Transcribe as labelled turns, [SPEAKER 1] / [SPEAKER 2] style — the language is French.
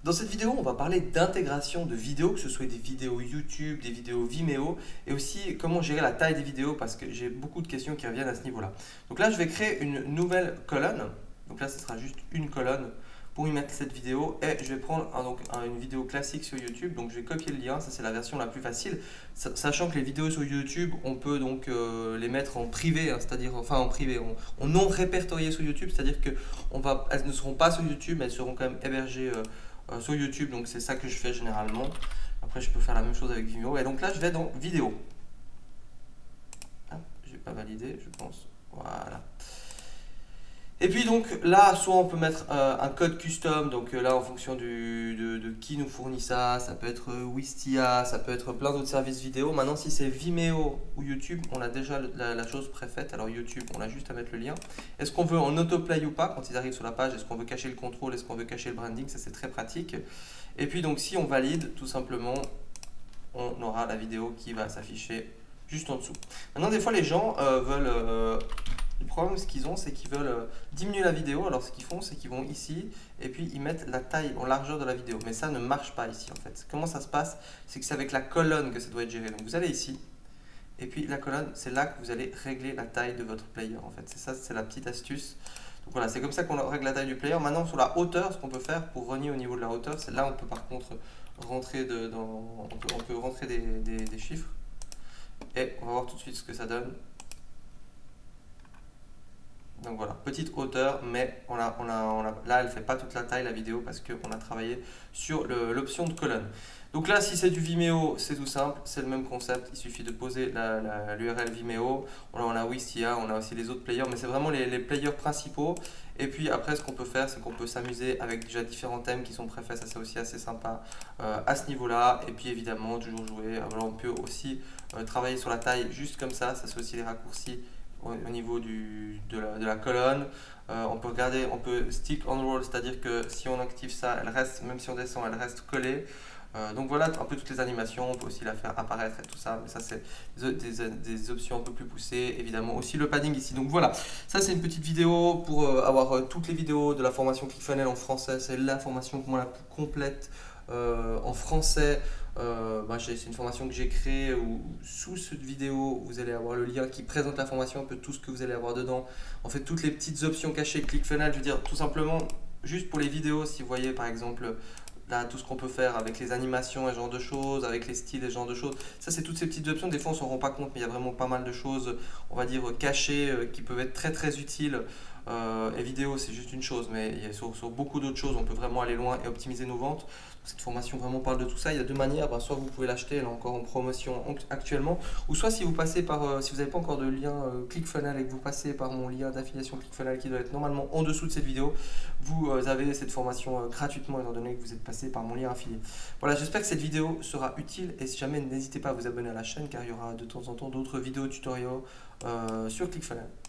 [SPEAKER 1] Dans cette vidéo, on va parler d'intégration de vidéos, que ce soit des vidéos YouTube, des vidéos Vimeo, et aussi comment gérer la taille des vidéos, parce que j'ai beaucoup de questions qui reviennent à ce niveau-là. Donc là, je vais créer une nouvelle colonne. Donc là, ce sera juste une colonne pour y mettre cette vidéo, et je vais prendre une vidéo classique sur YouTube. Donc je vais copier le lien, ça c'est la version la plus facile, sachant que les vidéos sur YouTube, on peut donc les mettre en privé, hein, c'est-à-dire enfin en privé, en non répertorié sur YouTube, c'est-à-dire que elles ne seront pas sur YouTube, mais elles seront quand même hébergées sur YouTube, donc c'est ça que je fais généralement. Après, je peux faire la même chose avec Vimeo. Et donc là, je vais dans vidéo. Hop, je vais pas valider, je pense. Voilà. Et puis donc là, soit on peut mettre un code custom, donc là en fonction de qui nous fournit ça, ça peut être Wistia, ça peut être plein d'autres services vidéo. Maintenant, si c'est Vimeo ou YouTube, on a déjà la chose préfaite. Alors YouTube, on a juste à mettre le lien. Est-ce qu'on veut en autoplay ou pas quand ils arrivent sur la page? Est-ce qu'on veut cacher le contrôle? Est-ce qu'on veut cacher le branding? Ça c'est très pratique. Et puis donc si on valide, tout simplement, on aura la vidéo qui va s'afficher juste en dessous. Maintenant, des fois, les gens veulent le problème, ce qu'ils ont, c'est qu'ils veulent diminuer la vidéo. Alors, ce qu'ils font, c'est qu'ils vont ici et puis ils mettent la taille en largeur de la vidéo. Mais ça ne marche pas ici, en fait. Comment ça se passe? C'est que c'est avec la colonne que ça doit être géré. Donc, vous allez ici et puis la colonne, c'est là que vous allez régler la taille de votre player, en fait. C'est ça, c'est la petite astuce. Donc voilà, c'est comme ça qu'on règle la taille du player. Maintenant, sur la hauteur, ce qu'on peut faire pour renier au niveau de la hauteur, c'est là on peut par contre rentrer on peut rentrer des chiffres et on va voir tout de suite ce que ça donne. Donc voilà, petite hauteur, mais là, elle ne fait pas toute la taille, la vidéo, parce qu'on a travaillé sur l'option de colonne. Donc là, si c'est du Vimeo, c'est tout simple, c'est le même concept. Il suffit de poser l'URL Vimeo. On a Wistia, on a aussi les autres players, mais c'est vraiment les players principaux. Et puis après, ce qu'on peut faire, c'est qu'on peut s'amuser avec déjà différents thèmes qui sont préfaits. Ça, c'est aussi assez sympa à ce niveau-là. Et puis évidemment, toujours jouer. Alors, on peut aussi travailler sur la taille juste comme ça. Ça, c'est aussi les raccourcis au niveau de la colonne. On peut regarder, on peut stick on roll, c'est-à-dire que si on active ça, elle reste, même si on descend, elle reste collée. Donc voilà un peu toutes les animations, on peut aussi la faire apparaître et tout ça, mais ça c'est des options un peu plus poussées, évidemment aussi le padding ici. Donc voilà, ça c'est une petite vidéo pour avoir toutes les vidéos de la formation ClickFunnels en français, c'est la formation pour moi la plus complète en français. C'est une formation que j'ai créée où sous cette vidéo vous allez avoir le lien qui présente la formation, un peu tout ce que vous allez avoir dedans. En fait, toutes les petites options cachées ClickFunnels, je veux dire tout simplement juste pour les vidéos, si vous voyez par exemple là tout ce qu'on peut faire avec les animations et ce genre de choses, avec les styles et ce genre de choses. Ça c'est toutes ces petites options, des fois on s'en rend pas compte, mais il y a vraiment pas mal de choses, on va dire cachées, qui peuvent être très très utiles. Et vidéo c'est juste une chose, mais il y a sur beaucoup d'autres choses, on peut vraiment aller loin et optimiser nos ventes. Cette formation vraiment parle de tout ça. Il y a deux manières, soit vous pouvez l'acheter, elle est encore en promotion actuellement, ou soit si vous passez par, si vous n'avez pas encore de lien ClickFunnels et que vous passez par mon lien d'affiliation ClickFunnels qui doit être normalement en dessous de cette vidéo, vous avez cette formation gratuitement étant donné que vous êtes passé par mon lien affilié. Voilà, j'espère que cette vidéo sera utile et si jamais n'hésitez pas à vous abonner à la chaîne car il y aura de temps en temps d'autres vidéos tutoriels sur ClickFunnels.